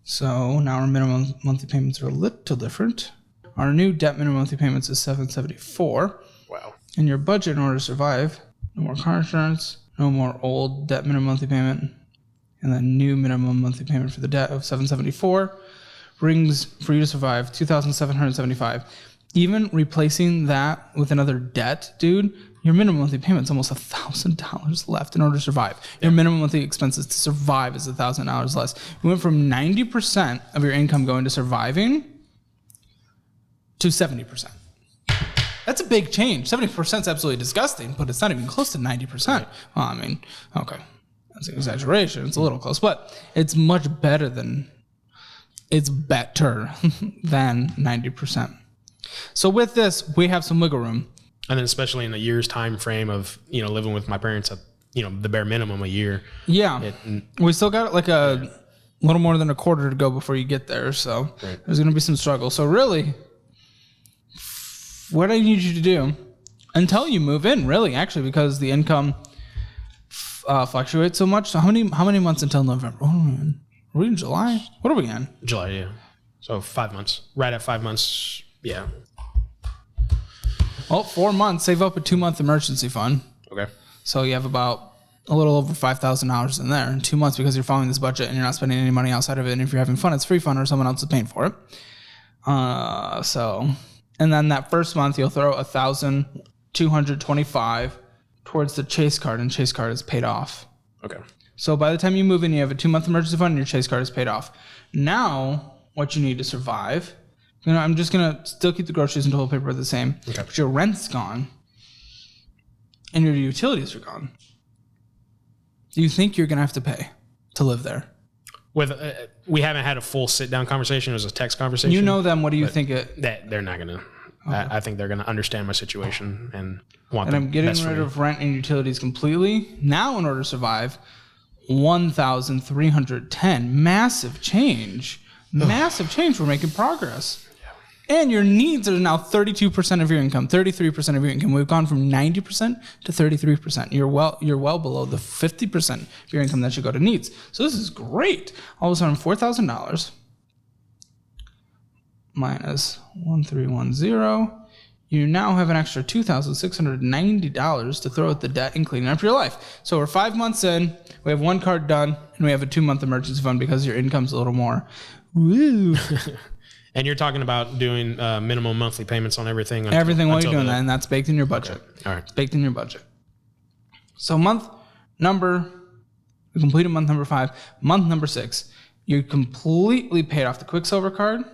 So now our minimum monthly payments are a little different. Our new debt minimum monthly payments is $774. Wow. And your budget in order to survive, no more car insurance, no more old debt minimum monthly payment, and the new minimum monthly payment for the debt of $774 brings, for you to survive, $2,775. Even replacing that with another debt, dude, your minimum monthly payment is almost $1,000 left in order to survive. Your minimum monthly expenses to survive is $1,000 less. You went from 90% of your income going to surviving to 70%. That's a big change. 70% is absolutely disgusting, but it's not even close to 90%. Right. Well, I mean, okay, that's an exaggeration. It's a little close, but it's much better than, it's better than 90%. So with this, we have some wiggle room. And then especially in a year's time frame of, living with my parents at, the bare minimum a year. Yeah. We still got like a little more than a quarter to go before you get there. So there's going to be some struggle. So really, what I need you to do until you move in, really, actually, because the income fluctuates so much. So how many months until November? Oh, man. Are we in July? What are we in? July, yeah. So 5 months. Right at 5 months, yeah. Well, 4 months. Save up a 2-month emergency fund. Okay. So you have about a little over $5,000 in there in 2 months because you're following this budget and you're not spending any money outside of it. And if you're having fun, it's free fun or someone else is paying for it. And then that first month, you'll throw $1,225 towards the Chase card, and Chase card is paid off. Okay. So by the time you move in, you have a 2-month emergency fund, and your Chase card is paid off. Now, what you need to survive, I'm just going to still keep the groceries and toilet paper the same, okay. But your rent's gone, and your utilities are gone. Do you think you're going to have to pay to live there? We haven't had a full sit-down conversation. It was a text conversation. You know them. What do you think? That they're not going to. Okay. I think they're going to understand my situation and want. And I'm getting rid of rent and utilities completely. Now, in order to survive, $1,310. Massive change. Massive change. We're making progress. And your needs are now 32% of your income, 33% of your income. We've gone from 90% to 33%. You're well below the 50% of your income that should go to needs. So this is great. All of a sudden, $4,000 minus 1,310. You now have an extra $2,690 to throw at the debt and cleaning up your life. So we're 5 months in. We have one card done, and we have a 2-month emergency fund because your income's a little more. Woo. And you're talking about doing minimum monthly payments on everything? Everything while you're doing that, and that's baked in your budget. Okay. All right. It's baked in your budget. So we completed month number 5. Month number 6, you completely paid off the Quicksilver card,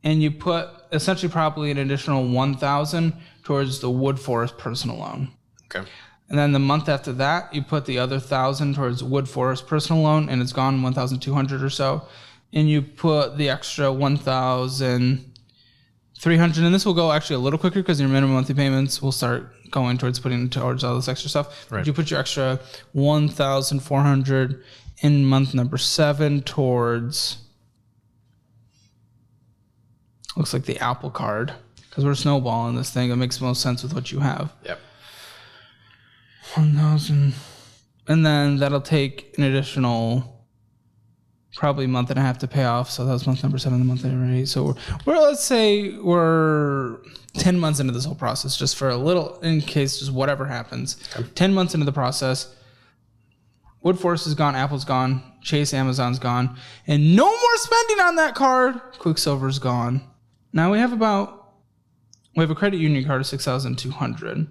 and you put essentially probably an additional $1,000 towards the Wood Forest personal loan. Okay. And then the month after that, you put the other $1,000 towards Wood Forest personal loan, and it's gone $1,200 or so. And you put the extra $1,300, and this will go actually a little quicker because your minimum monthly payments will start going towards putting towards all this extra stuff. Right. But you put your extra $1,400 in month number 7 towards, looks like the Apple card, because we're snowballing this thing. It makes most sense with what you have. Yep. 1,000, and then that'll take an additional probably a month and a half to pay off. So that was month number 7, the month number 8. So let's say we're 10 months into this whole process, just for a little, in case just whatever happens. Okay. 10 months into the process, Wood Forest is gone, Apple's gone, Chase, Amazon's gone, and no more spending on that card. Quicksilver's gone. Now we have a credit union card of $6,200.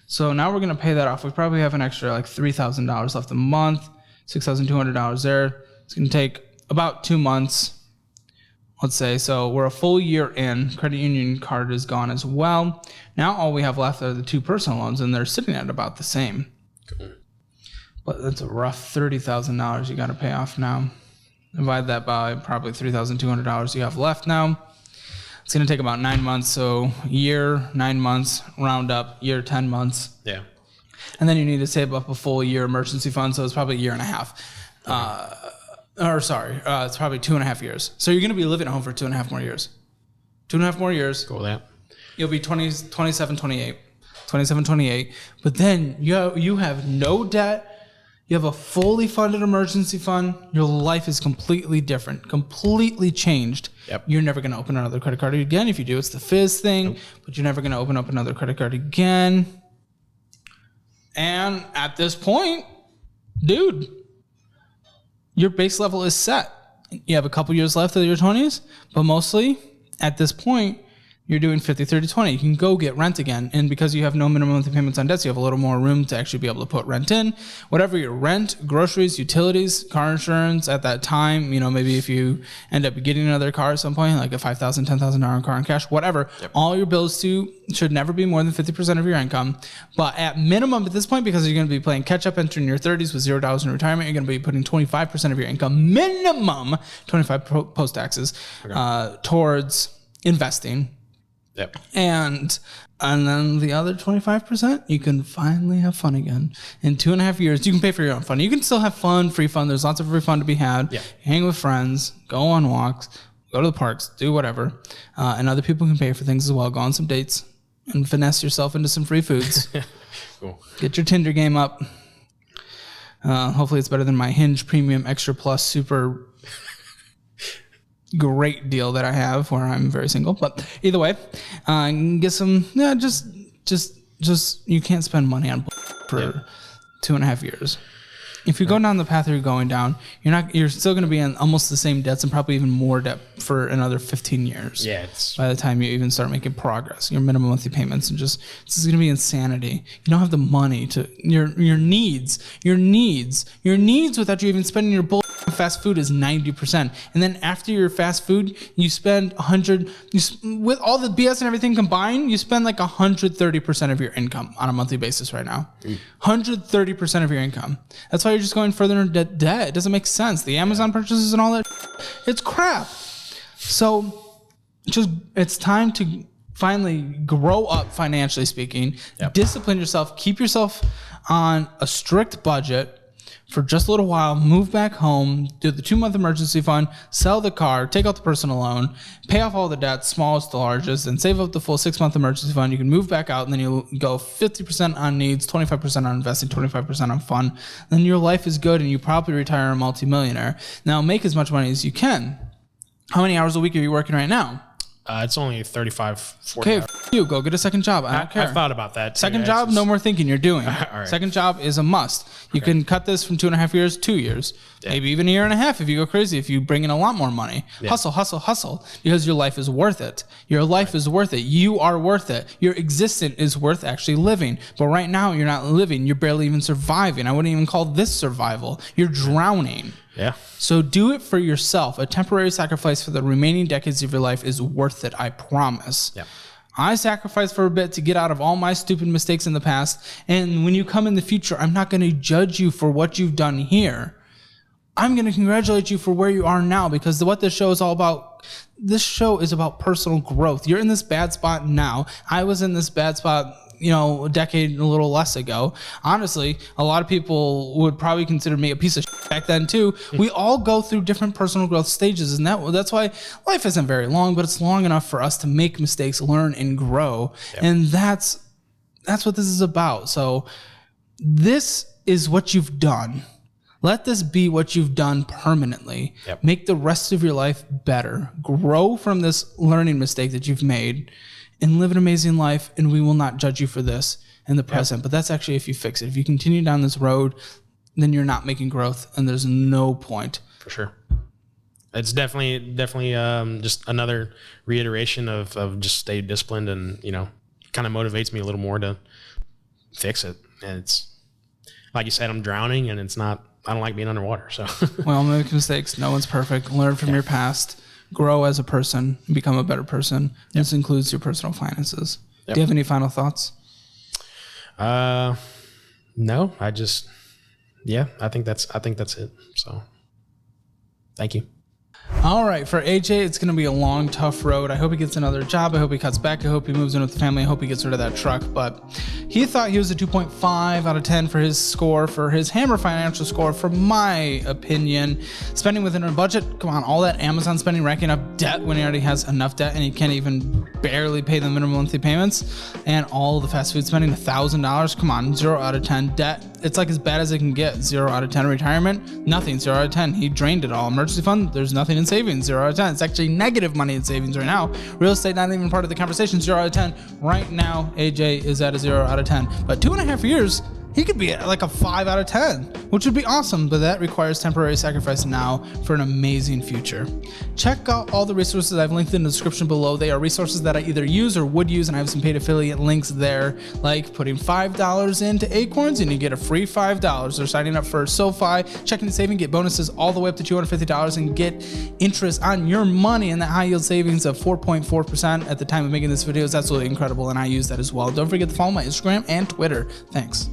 So now we're going to pay that off. We probably have an extra like $3,000 left a month, $6,200 there. It's going to take about 2 months, let's say. So we're a full year in. Credit union card is gone as well. Now all we have left are the 2 personal loans, and they're sitting at about the same. Cool. But that's a rough $30,000 you got to pay off now. Divide that by probably $3,200 you have left now. It's going to take about 9 months. So year, 9 months, round up, year, 10 months. Yeah. And then you need to save up a full year emergency fund. So it's probably a year and a half. It's probably 2.5 years. So you're going to be living at home for 2.5 more years. 2.5 more years. Cool, that. You'll be 27, 28. But then you have no debt. You have a fully funded emergency fund. Your life is completely different, completely changed. Yep. You're never going to open another credit card again. If you do, it's the fizz thing. Nope. But you're never going to open up another credit card again. And at this point, dude, your base level is set. You have a couple years left of your 20s, but mostly at this point, you're doing 50, 30, 20. You can go get rent again. And because you have no minimum monthly payments on debts, you have a little more room to actually be able to put rent in. Whatever your rent, groceries, utilities, car insurance at that time, maybe if you end up getting another car at some point, like a $5,000, $10,000 car in cash, whatever, yep. All your bills should never be more than 50% of your income. But at minimum at this point, because you're going to be playing catch up, entering your 30s with $0 in retirement, you're going to be putting 25% of your income, minimum 25 post taxes, towards investing. Yep. And then the other 25%, you can finally have fun again. In 2.5 years, you can pay for your own fun. You can still have fun, free fun. There's lots of free fun to be had. Yeah. Hang with friends, go on walks, go to the parks, do whatever. And other people can pay for things as well. Go on some dates. and finesse yourself into some free foods. Cool. Get your Tinder game up. Hopefully it's better than my Hinge Premium Extra Plus super great deal that I have where I'm very single. But either way, get some, just you can't spend money on for 2.5 years. If you go down the path that you're going down, you're still going to be in almost the same debts and probably even more debt for another 15 years. Yeah. By the time you even start making progress, your minimum monthly payments, and this is going to be insanity. You don't have the money to your needs without you even spending your bull. Fast food is 90%, and then after your fast food, you spend 100. With all the BS and everything combined, you spend like 130% of your income on a monthly basis right now. 130% of your income. That's why you're just going further into debt. It doesn't make sense. The Amazon purchases and all that, it's crap. So, it's time to finally grow up financially speaking. Discipline yourself. Keep yourself on a strict budget. For just a little while, move back home, do the 2-month emergency fund, sell the car, take out the personal loan, pay off all the debts, smallest to largest, and save up the full 6-month emergency fund. You can move back out, and then you'll go 50% on needs, 25% on investing, 25% on fun. Then your life is good, and you probably retire a multimillionaire. Now, make as much money as you can. How many hours a week are you working right now? It's only 35, 40 Okay, you go get a second job. I don't care. I thought about that. Second job, no more thinking. You're doing. Right. Second job is a must. You can cut this from 2.5 years, 2 years, maybe even 1.5 years if you go crazy, if you bring in a lot more money. Hustle, because your life is worth it. Your life is worth it. You are worth it. Your existence is worth actually living. But right now, you're not living. You're barely even surviving. I wouldn't even call this survival. You're drowning. Yeah. So do it for yourself. A temporary sacrifice for the remaining decades of your life is worth it, I promise. Yeah. I sacrificed for a bit to get out of all my stupid mistakes in the past. And when you come in the future, I'm not going to judge you for what you've done here. I'm going to congratulate you for where you are now, because what this show is all about, this show is about personal growth. You're in this bad spot now. I was in this bad spot, a decade and a little less ago. Honestly, a lot of people would probably consider me a piece of shit back then too. We all go through different personal growth stages, and that's why life isn't very long, but it's long enough for us to make mistakes, learn, and grow. Yep. And that's what this is about. So this is what you've done. Let this be what you've done permanently. Yep. Make the rest of your life better. Grow from this learning mistake that you've made, and live an amazing life, and we will not judge you for this in the present. Yep. But that's actually if you fix it. If you continue down this road, then you're not making growth, and there's no point. For sure. It's definitely just another reiteration of just stay disciplined, and, kind of motivates me a little more to fix it. And it's, like you said, I'm drowning, and I don't like being underwater. So well, make mistakes. No one's perfect. Learn from your past. Grow as a person, become a better person. Yep. This includes your personal finances. Yep. Do you have any final thoughts? No, I think that's it. So thank you. All right, for AJ, it's going to be a long, tough road. I hope he gets another job. I hope he cuts back. I hope he moves in with the family. I hope he gets rid of that truck. But he thought he was a 2.5 out of 10 for his score, for his Hammer financial score, for my opinion. Spending within a budget. Come on, all that Amazon spending, racking up debt when he already has enough debt and he can't even barely pay the minimum monthly payments. And all the fast food spending, $1,000. Come on, 0 out of 10. Debt, it's like as bad as it can get. 0 out of 10. Retirement, nothing. 0 out of 10. He drained it all. Emergency fund, there's nothing in savings. 0 out of 10. It's actually negative money in savings right now. Real estate, not even part of the conversation. 0 out of 10. Right now, AJ is at a 0 out of 10. But 2.5 years, he could be at like a 5 out of 10, which would be awesome, but that requires temporary sacrifice now for an amazing future. Check out all the resources I've linked in the description below. They are resources that I either use or would use, and I have some paid affiliate links there, like putting $5 into Acorns and you get a free $5, or signing up for SoFi, checking and saving, get bonuses all the way up to $250 and get interest on your money, and that high yield savings of 4.4% at the time of making this video is absolutely incredible, and I use that as well. Don't forget to follow my Instagram and Twitter. Thanks.